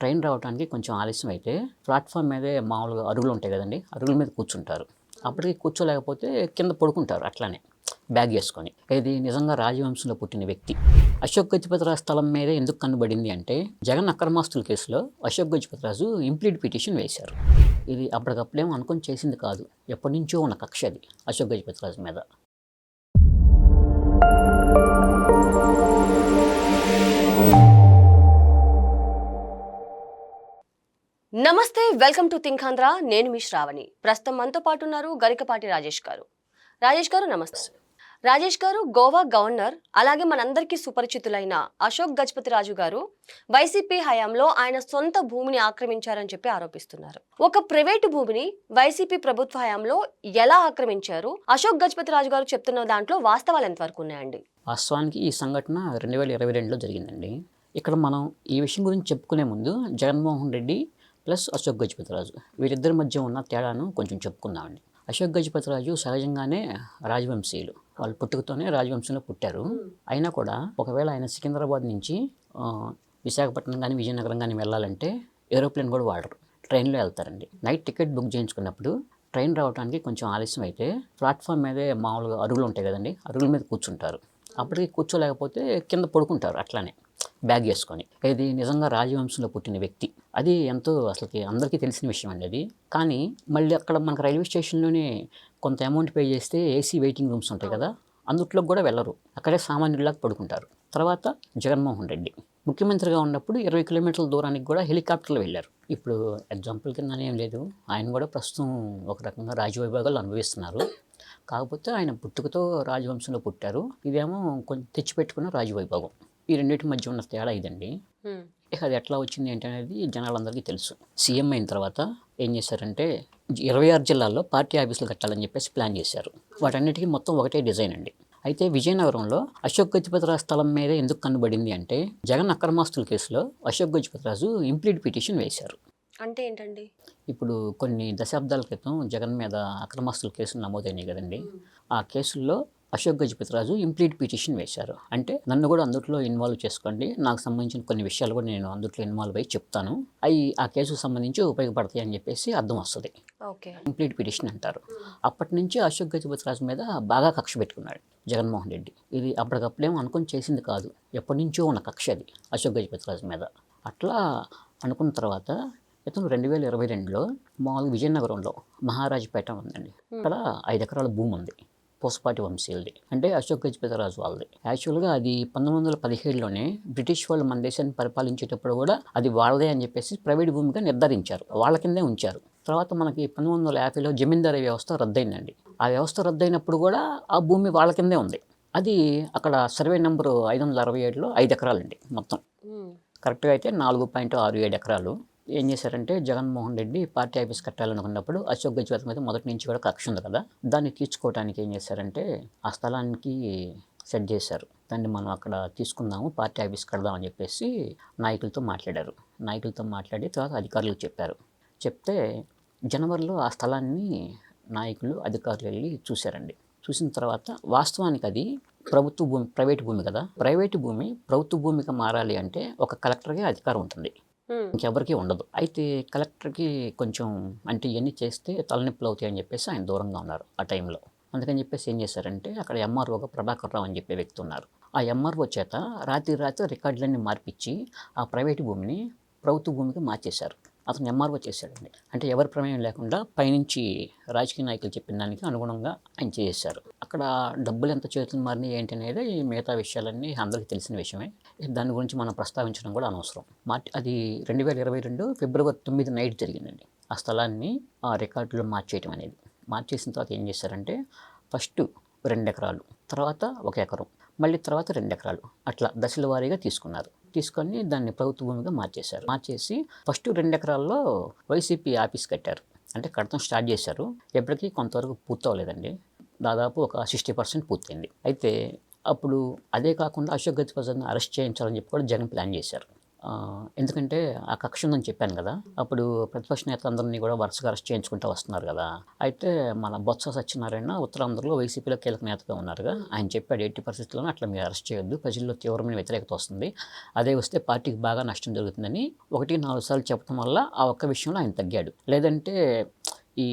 Train రావడానికి కొంచెం ఆలస్యం అయితే ప్లాట్ఫామ్ మీదే మామూలుగా అరుగులు ఉంటాయి కదండి, అరుగుల మీద కూర్చుంటారు. అప్పటికి కూర్చోలేకపోతే కింద పడుకుంటారు అట్లానే బ్యాగ్ వేసుకొని. ఇది నిజంగా రాజవంశంలో పుట్టిన వ్యక్తి. అశోక్ గజపతిరాజు స్థలం మీదే ఎందుకు కనబడింది అంటే, జగన్ అక్రమాస్తుల కేసులో అశోక్ గజపతిరాజు ఇంప్లీడ్ పిటిషన్ వేశారు. ఇది అప్పటికప్పుడేమో అనుకొని చేసింది కాదు, ఎప్పటి నుంచో ఉన్న కక్ష అది అశోక్ గజపతిరాజు మీద. నమస్తే, వెల్కమ్ టు థింక్ ఆంధ్ర. నేను మీ శ్రావణి. ప్రస్తుతం మనతో పాటు ఉన్నారు గరికపాటి రాజేష్ గారు. రాజేష్ గారు నమస్తే. రాజేష్ గారు, గోవా గవర్నర్ అలాగే మనందరికీ సుపరిచితులైన అశోక్ గజపతిరాజు గారు వైసీపీ హయాంలో ఆయన సొంత భూమిని ఆక్రమించారని చెప్పి ఆరోపిస్తున్నారు. ఒక ప్రైవేటు భూమిని వైసీపీ ప్రభుత్వ హయాంలో ఎలా ఆక్రమించారు? అశోక్ గజపతిరాజు గారు చెప్తున్న దాంట్లో వాస్తవాలు ఎంతవరకు ఉన్నాయండి? వాస్తవానికి ఈ సంఘటన 2022లో జరిగిందండి. ఇక్కడ మనం ఈ విషయం గురించి చెప్పుకునే ముందు జగన్మోహన్ రెడ్డి ప్లస్ అశోక్ గజపతిరాజు వీరిద్దరి మధ్య ఉన్న తేడాను కొంచెం చెప్పుకుందామండి. అశోక్ గజపతిరాజు సహజంగానే రాజవంశీయులు, వాళ్ళు పుట్టుకతోనే రాజవంశంలో పుట్టారు. అయినా కూడా ఒకవేళ ఆయన సికింద్రాబాద్ నుంచి విశాఖపట్నం కానీ విజయనగరం కానీ వెళ్ళాలంటే ఏరోప్లేన్ కూడా వాడరు, ట్రైన్లో వెళ్తారండి. నైట్ టికెట్ బుక్ చేయించుకున్నప్పుడు ట్రైన్ రావడానికి కొంచెం ఆలస్యం అయితే ప్లాట్ఫామ్ మీదే మామూలుగా అరుగులు ఉంటాయి కదండి, అరుగుల మీద కూర్చుంటారు. అప్పటికి కూర్చోలేకపోతే కింద పడుకుంటారు అట్లానే బ్యాగ్ వేసుకొని. ఇది నిజంగా రాజవంశంలో పుట్టిన వ్యక్తి. అది ఎంతో అసలుకి అందరికీ తెలిసిన విషయం అండి అది. కానీ మళ్ళీ అక్కడ మనకు రైల్వే స్టేషన్లోనే కొంత అమౌంట్ పే చేస్తే ఏసీ వెయిటింగ్ రూమ్స్ ఉంటాయి కదా, అందుట్లోకి కూడా వెళ్ళరు, అక్కడే సామాన్యుల్లాగా పడుకుంటారు. తర్వాత జగన్మోహన్ రెడ్డి ముఖ్యమంత్రిగా ఉన్నప్పుడు 20 కిలోమీటర్ల దూరానికి కూడా హెలికాప్టర్లో వెళ్ళారు. ఇప్పుడు ఎగ్జాంపుల్ కింద ఏం లేదు, ఆయన కూడా ప్రస్తుతం ఒక రకంగా రాజవైభోగాలు అనుభవిస్తున్నారు. కాకపోతే ఆయన పుట్టుకతో రాజవంశంలో పుట్టారు, ఇదేమో కొంచెం తెచ్చిపెట్టుకున్న రాజవైభోగం. ఈ రెండింటి మధ్య ఉన్న తేడా ఇదండి. ఇక అది ఎట్లా వచ్చింది ఏంటనేది జనాలందరికీ తెలుసు. సీఎం అయిన తర్వాత ఏం చేశారంటే 26 జిల్లాల్లో పార్టీ ఆఫీసులు కట్టాలని చెప్పేసి ప్లాన్ చేశారు. వాటన్నిటికీ మొత్తం ఒకటే డిజైన్ అండి. అయితే విజయనగరంలో అశోక్ గజపతిరాజు స్థలం మీద ఎందుకు కనబడింది అంటే, జగన్ అక్రమాస్తుల కేసులో అశోక్ గజపతిరాజు ఇంప్లీడ్ పిటిషన్ వేశారు. అంటే ఏంటండి? ఇప్పుడు కొన్ని దశాబ్దాల క్రితం జగన్ మీద అక్రమాస్తుల కేసులు నమోదైనాయి కదండి, ఆ కేసుల్లో అశోక్ గజపతిరాజు ఇంప్లీడ్ పిటిషన్ వేశారు. అంటే నన్ను కూడా అందుట్లో ఇన్వాల్వ్ చేసుకోండి, నాకు సంబంధించిన కొన్ని విషయాలు కూడా నేను అందుట్లో ఇన్వాల్వ్ అయ్యి చెప్తాను, అవి ఆ కేసుకు సంబంధించి ఉపయోగపడతాయి అని చెప్పేసి అర్థం వస్తుంది. ఇంప్లీడ్ పిటిషన్ అంటారు. అప్పటి నుంచి అశోక్ గజపతిరాజు మీద బాగా కక్ష పెట్టుకున్నాడు జగన్మోహన్ రెడ్డి. ఇది అప్పటికప్పుడేమో అనుకొని చేసింది కాదు, ఎప్పటి నుంచో ఉన్న కక్ష అది అశోక్ గజపతిరాజు మీద. అట్లా అనుకున్న తర్వాత ఇతను 2022లో మామూలుగా విజయనగరంలో మహారాజపేట ఉందండి, అక్కడ 5 ఎకరాల భూమి ఉంది, పూసపాటి వంశీయులది, అంటే అశోక్ గజపతిరాజు వాళ్ళది. యాక్చువల్గా అది 1917లోనే బ్రిటిష్ వాళ్ళు మన దేశాన్ని పరిపాలించేటప్పుడు కూడా అది వాళ్ళదే అని చెప్పేసి ప్రైవేట్ భూమిగా నిర్ధారించారు, వాళ్ళ కిందే ఉంచారు. తర్వాత మనకి 1950లో జమీందారీ వ్యవస్థ రద్దయిందండి. ఆ వ్యవస్థ రద్దయినప్పుడు కూడా ఆ భూమి వాళ్ళ కిందే ఉంది. అది అక్కడ సర్వే నెంబరు 567లో 5 ఎకరాలండి మొత్తం. కరెక్ట్గా అయితే 4.67 ఎకరాలు. ఏం చేశారంటే జగన్మోహన్ రెడ్డి పార్టీ ఆఫీస్ కట్టాలనుకున్నప్పుడు అశోక్ గజపతి మీద మొదటి నుంచి కూడా కక్ష ఉంది కదా, దాన్ని తీర్చుకోవడానికి ఏం చేశారంటే ఆ స్థలానికి సెట్ చేశారు. దాన్ని మనం అక్కడ తీసుకుందాము, పార్టీ ఆఫీస్ కడదామని చెప్పేసి నాయకులతో మాట్లాడారు. నాయకులతో మాట్లాడి తర్వాత అధికారులకు చెప్పారు. చెప్తే జనవరిలో ఆ స్థలాన్ని నాయకులు అధికారులు వెళ్ళి చూశారండి. చూసిన తర్వాత వాస్తవానికి అది ప్రభుత్వ భూమి, ప్రైవేటు భూమి కదా, ప్రైవేటు భూమి ప్రభుత్వ భూమిగా మారాలి అంటే ఒక కలెక్టర్కి అధికారం ఉంటుంది, ఇంకెవరికి ఉండదు. అయితే కలెక్టర్కి కొంచెం అంటే ఇవన్నీ చేస్తే తలనొప్పులు అవుతాయి అని చెప్పేసి ఆయన దూరంగా ఉన్నారు ఆ టైంలో. అందుకని చెప్పేసి ఏం చేశారంటే అక్కడ ఎంఆర్ఓగా ప్రభాకర్ రావు అని చెప్పే వ్యక్తి ఉన్నారు. ఆ ఎంఆర్ఓ చేత రాత్రి రికార్డులన్నీ మార్పిచ్చి ఆ ప్రైవేటు భూమిని ప్రభుత్వ భూమిగా మార్చేశారు. అతను ఎంఆర్ఓ చేశాడండి. అంటే ఎవరి ప్రమేయం లేకుండా పైనుంచి రాజకీయ నాయకులు చెప్పిన దానికి అనుగుణంగా ఆయన చేశారు. అక్కడ డబ్బులు ఎంత చేతులు మారినాయి ఏంటి అనేది మిగతా విషయాలన్నీ అందరికీ తెలిసిన విషయమే, దాని గురించి మనం ప్రస్తావించడం కూడా అనవసరం. అది 2022 ఫిబ్రవరి 9 నైట్ జరిగిందండి. ఆ స్థలాన్ని ఆ రికార్డులో మార్చేయటం అనేది. మార్చేసిన తర్వాత ఏం చేశారంటే ఫస్ట్ 2 ఎకరాలు, తర్వాత 1 ఎకరం, మళ్ళీ తర్వాత 2 ఎకరాలు, అట్లా దశల వారీగా తీసుకున్నారు. తీసుకొని దాన్ని ప్రభుత్వ భూమిగా మార్చేశారు. మార్చేసి ఫస్ట్ 2 ఎకరాల్లో వైసీపీ ఆఫీస్ కట్టారు. అంటే కడతం స్టార్ట్ చేశారు, ఎప్పటికీ కొంతవరకు పూర్తవలేదండి, దాదాపు ఒక 60% పూర్తయింది. అయితే అప్పుడు అదే కాకుండా అశోక్ గజపతిరాజుని అరెస్ట్ చేయించాలని చెప్పి కూడా జగన్ ప్లాన్ చేశారు. ఎందుకంటే ఆ కక్ష ఉందని చెప్పాను కదా, అప్పుడు ప్రతిపక్ష నేతలందరినీ కూడా వరుసగా అరెస్ట్ చేయించుకుంటూ వస్తున్నారు కదా. అయితే మన బొత్స సత్యనారాయణ ఉత్తరాంధ్రలో వైసీపీలో కీలక నేతగా ఉన్నారుగా, ఆయన చెప్పాడు ఎట్టి పరిస్థితుల్లోనూ అట్లా మీరు అరెస్ట్ చేయొద్దు, ప్రజల్లో తీవ్రమైన వ్యతిరేకత వస్తుంది, అదే వస్తే పార్టీకి బాగా నష్టం జరుగుతుందని 1-4 సార్లు చెప్పడం వల్ల ఆ ఒక్క విషయంలో ఆయన తగ్గాడు. లేదంటే ఈ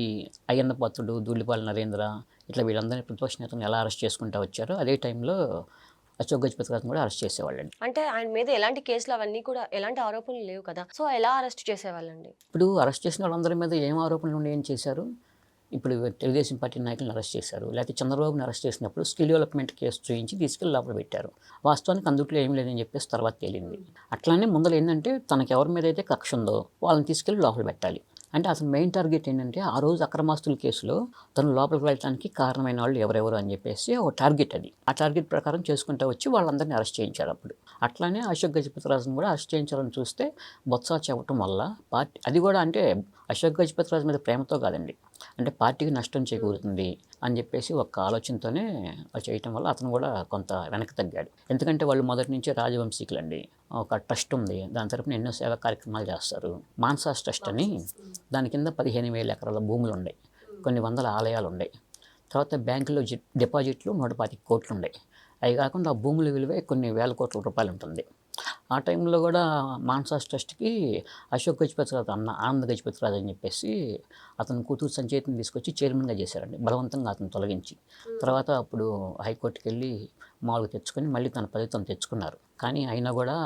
అయ్యన్న పాత్రుడు, ధూళిపాల నరేంద్ర ఇట్లా వీళ్ళందరినీ ప్రతిపక్ష నేతలను ఎలా అరెస్ట్ చేసుకుంటూ వచ్చారో అదే టైంలో అశోక్ గజపతి రాజును కూడా అరెస్ట్ చేసేవాళ్ళండి. అంటే ఆయన మీద ఎలాంటి కేసులు అవన్నీ కూడా ఎలాంటి ఆరోపణలు లేవు కదా, సో ఎలా అరెస్ట్ చేసేవాళ్ళండి? ఇప్పుడు అరెస్ట్ చేసిన వాళ్ళందరి మీద ఏం ఆరోపణలు ఉండి ఏం చేశారు? ఇప్పుడు తెలుగుదేశం పార్టీ నాయకులను అరెస్ట్ చేశారు, లేకపోతే చంద్రబాబుని అరెస్ట్ చేసినప్పుడు స్కిల్ డెవలప్మెంట్ కేసు చూపించి తీసుకెళ్ళి లోపల పెట్టారు. వాస్తవానికి అందుట్లో ఏం లేదని చెప్పేసి తర్వాత తేలింది. అట్లానే ముందర ఏంటంటే తనకు ఎవరి మీద అయితే కక్ష ఉందో వాళ్ళని తీసుకెళ్ళి లోపల పెట్టాలి. అంటే అసలు మెయిన్ టార్గెట్ ఏంటంటే ఆ రోజు అక్రమాస్తుల కేసులో తను లోపలికి వెళ్ళడానికి కారణమైన వాళ్ళు ఎవరెవరు అని చెప్పేసి ఒక టార్గెట్ అది. ఆ టార్గెట్ ప్రకారం చేసుకుంటూ వచ్చి వాళ్ళందరినీ అరెస్ట్ చేయించారు అప్పుడు. అట్లానే అశోక్ గజపతి రాజును కూడా అరెస్ట్ చేయించాలని చూస్తే బొత్స చెప్పడం వల్ల పార్టీ అది కూడా అంటే అశోక్ గజపతి రాజు మీద ప్రేమతో కాదండి, అంటే పార్టీకి నష్టం చేకూరుతుంది అని చెప్పేసి ఒక ఆలోచనతోనే చేయటం వల్ల అతను కూడా కొంత వెనక్కి తగ్గాడు. ఎందుకంటే వాళ్ళు మొదటి నుంచే రాజవంశీకులండి. ఒక ట్రస్ట్ ఉంది, దాని తరపున ఎన్నో సేవా కార్యక్రమాలు చేస్తారు. మాన్సాస్ ట్రస్ట్ అని, దాని కింద 15,000 ఎకరాల భూములు ఉన్నాయి, కొన్ని వందల ఆలయాలు ఉన్నాయి, తర్వాత బ్యాంకులో డిపాజిట్లు 125 కోట్లు ఉన్నాయి. అవి కాకుండా ఆ భూముల విలువే కొన్ని వేల కోట్ల రూపాయలు ఉంటుంది. ఆ టైంలో కూడా మాన్సాస్ ట్రస్ట్కి అశోక్ గజపతి రాజు అన్న ఆనంద్ గజపతి రాజు అని చెప్పేసి అతను కూతురు సంచేతిని తీసుకొచ్చి చైర్మన్గా చేశారండి, బలవంతంగా అతను తొలగించి. తర్వాత అప్పుడు హైకోర్టుకి వెళ్ళి మామూలుగా తెచ్చుకొని మళ్ళీ తన పదవి తను తెచ్చుకున్నారు. కానీ అయినా కూడా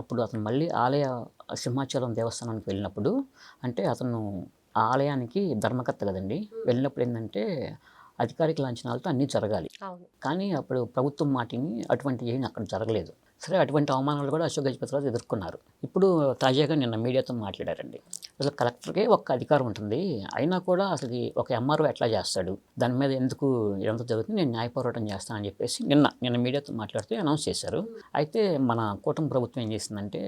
అప్పుడు అతను మళ్ళీ ఆలయ సింహాచలం దేవస్థానానికి వెళ్ళినప్పుడు, అంటే అతను ఆ ఆలయానికి ధర్మకర్త కదండి, వెళ్ళినప్పుడు ఏంటంటే అధికారిక లాంఛనాలతో అన్నీ జరగాలి. కానీ అప్పుడు ప్రభుత్వం మాటిని అటువంటి ఏమీ అక్కడ జరగలేదు. సరే, అటువంటి అవమానాలు కూడా అశోక్ గజపతి రాజు ఎదుర్కొన్నారు. ఇప్పుడు తాజాగా నిన్న మీడియాతో మాట్లాడారండి. అసలు కలెక్టర్కే ఒక్క అధికారం ఉంటుంది, అయినా కూడా అసలు ఒక ఎంఆర్ఓ ఎట్లా చేస్తాడు, దాని మీద ఎందుకు ఇదంతా జరుగుతుంది, నేను న్యాయ పోరాటం చేస్తానని చెప్పేసి నిన్న మీడియాతో మాట్లాడుతూ అనౌన్స్ చేశారు. అయితే మన కూటమి ప్రభుత్వం ఏం చేసిందంటే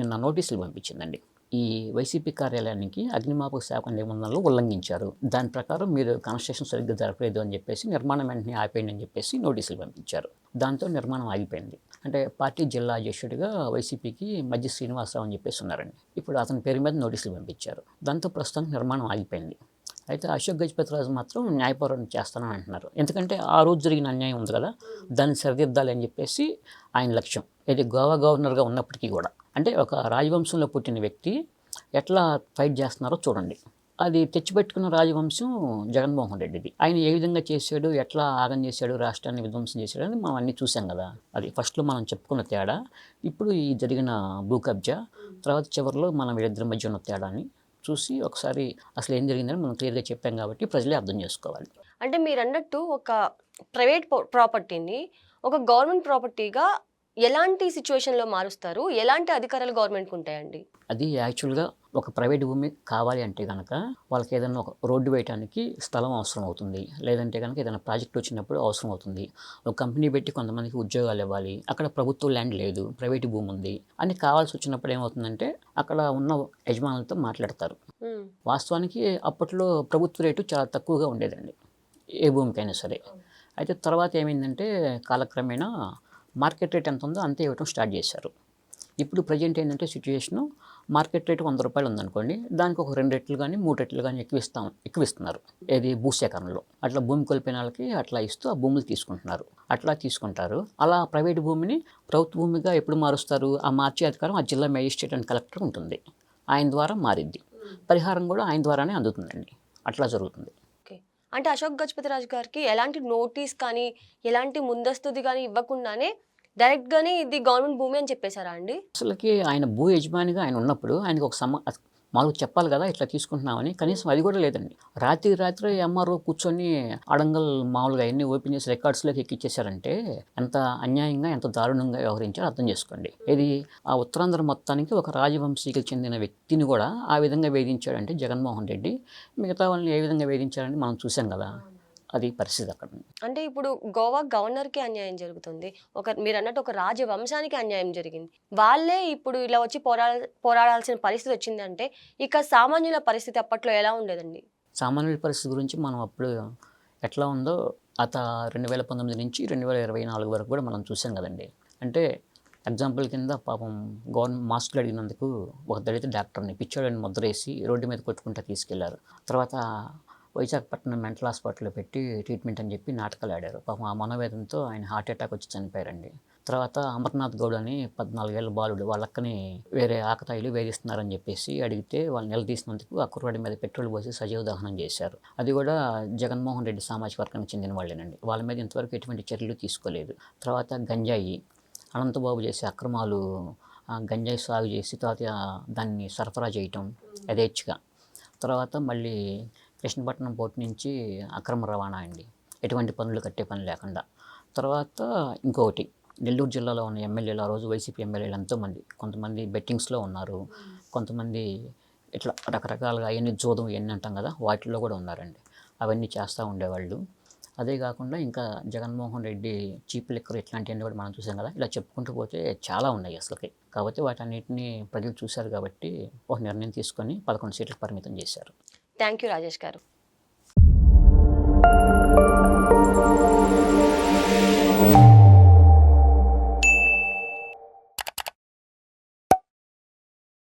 నిన్న నోటీసులు పంపించిందండి. ఈ వైసీపీ కార్యాలయానికి అగ్నిమాపక శాఖ నిబంధనలు ఉల్లంఘించారు, దాని ప్రకారం మీరు కన్స్ట్రక్షన్ సరిగ్గా జరగలేదు అని చెప్పేసి నిర్మాణం వెంటనే ఆపేయండి అని చెప్పేసి నోటీసులు పంపించారు. దాంతో నిర్మాణం ఆగిపోయింది. అంటే పార్టీ జిల్లా అధ్యక్షుడిగా వైసీపీకి మధ్య శ్రీనివాసరావు అని చెప్పేసి ఉన్నారండి. ఇప్పుడు అతని పేరు మీద నోటీసులు పంపించారు. దాంతో ప్రస్తుతానికి నిర్మాణం ఆగిపోయింది. అయితే అశోక్ గజపతి రాజు మాత్రం న్యాయపోరాటం చేస్తానని అంటున్నారు. ఎందుకంటే ఆ రోజు జరిగిన అన్యాయం ఉంది కదా, దాన్ని సరిదిద్దాలి అని చెప్పేసి ఆయన లక్ష్యం. ఇది గోవా గవర్నర్గా ఉన్నప్పటికీ కూడా, అంటే ఒక రాజవంశంలో పుట్టిన వ్యక్తి ఎట్లా ఫైట్ చేస్తున్నారో చూడండి. అది తెచ్చిపెట్టుకున్న రాజవంశం జగన్మోహన్ రెడ్డిది. ఆయన ఏ విధంగా చేశాడు, ఎట్లా ఆగం చేశాడు, రాష్ట్రాన్ని విధ్వంసం చేశాడు అని మనం అన్నీ చూసాం కదా. అది ఫస్ట్లో మనం చెప్పుకున్న తేడా, ఇప్పుడు ఈ జరిగిన భూ కబ్జా, తర్వాత చివరిలో మనం వీళ్ళిద్దరి మధ్య ఉన్న తేడాని చూసి ఒకసారి అసలు ఏం జరిగిందని మనం క్లియర్గా చెప్పాం కాబట్టి ప్రజలే అర్థం చేసుకోవాలి. అంటే మీరు అన్నట్టు ఒక ప్రైవేట్ ప్రాపర్టీని ఒక గవర్నమెంట్ ప్రాపర్టీగా ఎలాంటి సిచ్యువేషన్లో మారుస్తారు, ఎలాంటి అధికారాలు గవర్నమెంట్కి ఉంటాయండి? అది యాక్చువల్గా ఒక ప్రైవేట్ భూమి కావాలి అంటే కనుక వాళ్ళకి ఏదైనా ఒక రోడ్డు వేయడానికి స్థలం అవసరం అవుతుంది, లేదంటే కనుక ఏదైనా ప్రాజెక్ట్ వచ్చినప్పుడు అవసరం అవుతుంది, ఒక కంపెనీ పెట్టి కొంతమందికి ఉద్యోగాలు ఇవ్వాలి, అక్కడ ప్రభుత్వ ల్యాండ్ లేదు, ప్రైవేట్ భూమి ఉంది అని కావాల్సి వచ్చినప్పుడు ఏమవుతుందంటే అక్కడ ఉన్న యజమానులతో మాట్లాడతారు. వాస్తవానికి అప్పట్లో ప్రభుత్వ రేటు చాలా తక్కువగా ఉండేదండి ఏ భూమికైనా సరే. అయితే తర్వాత ఏమైందంటే కాలక్రమేణా మార్కెట్ రేట్ ఎంత ఉందో అంతే ఇవ్వటం స్టార్ట్ చేశారు. ఇప్పుడు ప్రజెంట్ ఏంటంటే సిచ్యువేషను, మార్కెట్ రేటు 100 రూపాయలు ఉందనుకోండి, దానికి ఒక 2 రెట్లు కానీ 3 రెట్లు కానీ ఎక్కువిస్తున్నారు. ఏది భూసేకరణలో అట్లా భూమి కోల్పోయిన వాళ్ళకి అట్లా ఇస్తూ ఆ భూములు తీసుకుంటున్నారు. అట్లా తీసుకుంటారు. అలా ప్రైవేట్ భూమిని ప్రభుత్వ భూమిగా ఎప్పుడు మారుస్తారు, ఆ మార్చే అధికారం ఆ జిల్లా మేజిస్ట్రేట్ అండ్ కలెక్టర్ ఉంటుంది, ఆయన ద్వారా మారిద్ది. పరిహారం కూడా ఆయన ద్వారానే అందుతుందండి. అట్లా జరుగుతుంది. అంటే అశోక్ గజపతి రాజు గారికి ఎలాంటి నోటీస్ కానీ ఎలాంటి ముందస్తుది కానీ ఇవ్వకుండానే డైరెక్ట్గానే ఇది గవర్నమెంట్ భూమి అని చెప్పేశారా అండి? అసలుకి ఆయన భూ యజమానిగా ఆయన ఉన్నప్పుడు ఆయనకు ఒక మాకు చెప్పాలి కదా ఇట్లా తీసుకుంటున్నామని, కనీసం అది కూడా లేదండి. రాత్రి ఎంఆర్ఓ కూర్చొని అడంగల్ మామూలుగా అన్ని ఓపెన్ చేసి రికార్డ్స్లోకి ఎక్కిచ్చేశారంటే ఎంత అన్యాయంగా ఎంత దారుణంగా వ్యవహరించారో అర్థం చేసుకోండి. ఇది ఆ ఉత్తరాంధ్ర మొత్తానికి ఒక రాజవంశీకి చెందిన వ్యక్తిని కూడా ఆ విధంగా వేధించాడంటే జగన్మోహన్ రెడ్డి, మిగతా వాళ్ళని ఏ విధంగా వేధించాడని మనం చూసాం కదా. అది పరిస్థితి అక్కడ. అంటే ఇప్పుడు గోవా గవర్నర్కి అన్యాయం జరుగుతుంది, మీరు అన్నట్టు ఒక రాజవంశానికి అన్యాయం జరిగింది, వాళ్ళే ఇప్పుడు ఇలా వచ్చి పోరాడాల్సిన పరిస్థితి వచ్చిందంటే ఇక సామాన్యుల పరిస్థితి అప్పట్లో ఎలా ఉండేదండి? సామాన్యుల పరిస్థితి గురించి మనం అప్పుడు ఎట్లా ఉందో 2019 నుంచి 2024 వరకు కూడా మనం చూసాం కదండి. అంటే ఎగ్జాంపుల్ కింద పాపం గవర్నమెంట్ మాస్కులు అడిగినందుకు ఒక దళిత డాక్టర్ని పిచ్చోడని ముద్రేసి రోడ్డు మీద కొట్టుకుంటూ తీసుకెళ్లారు. తర్వాత విశాఖపట్నం మెంటల్ హాస్పిటల్లో పెట్టి ట్రీట్మెంట్ అని చెప్పి నాటకాలు ఆడారు. పాపం ఆ మనోవేదంతో ఆయన హార్ట్ అటాక్ వచ్చి చనిపోయారండి. తర్వాత అమర్నాథ్ గౌడ్ అని 14 ఏళ్ళ బాలుడు వాళ్ళక్కని వేరే ఆకతాయిలు వేధిస్తున్నారని చెప్పేసి అడిగితే వాళ్ళు నిలదీసినందుకు ఆ కుర్రాడి మీద పెట్రోల్ పోసి సజీవ దహనం చేశారు. అది కూడా జగన్మోహన్ రెడ్డి సామాజిక వర్గానికి చెందిన వాళ్ళేనండి. వాళ్ళ మీద ఇంతవరకు ఎటువంటి చర్యలు తీసుకోలేదు. తర్వాత గంజాయి అనంతబాబు చేసే అక్రమాలు, గంజాయి సాగు చేసి తర్వాత దాన్ని సరఫరా చేయటం యథేచ్ఛగా. తర్వాత మళ్ళీ కృష్ణపట్నం పోర్టు నుంచి అక్రమ రవాణా అండి, ఎటువంటి పనులు కట్టే పని లేకుండా. తర్వాత ఇంకొకటి నెల్లూరు జిల్లాలో ఉన్న ఎమ్మెల్యేలు, ఆ రోజు వైసీపీ ఎమ్మెల్యేలు ఎంతోమంది, కొంతమంది బెట్టింగ్స్లో ఉన్నారు, కొంతమంది ఇట్లా రకరకాలుగా అవన్నీ జూదం ఇవన్నీ అంటాం కదా, వాటిల్లో కూడా ఉన్నారండి. అవన్నీ చేస్తూ ఉండేవాళ్ళు. అదే కాకుండా ఇంకా జగన్మోహన్ రెడ్డి చీప్ లిక్కర్ ఇట్లాంటివన్నీ కూడా మనం చూసాం కదా. ఇలా చెప్పుకుంటూ పోతే చాలా ఉన్నాయి అసలుకి. కాబట్టి వాటన్నిటిని ప్రజలు చూశారు కాబట్టి ఒక నిర్ణయం తీసుకొని 11 సీట్లకు పరిమితం చేశారు. థ్యాంక్ యూ రాజేష్ గారు.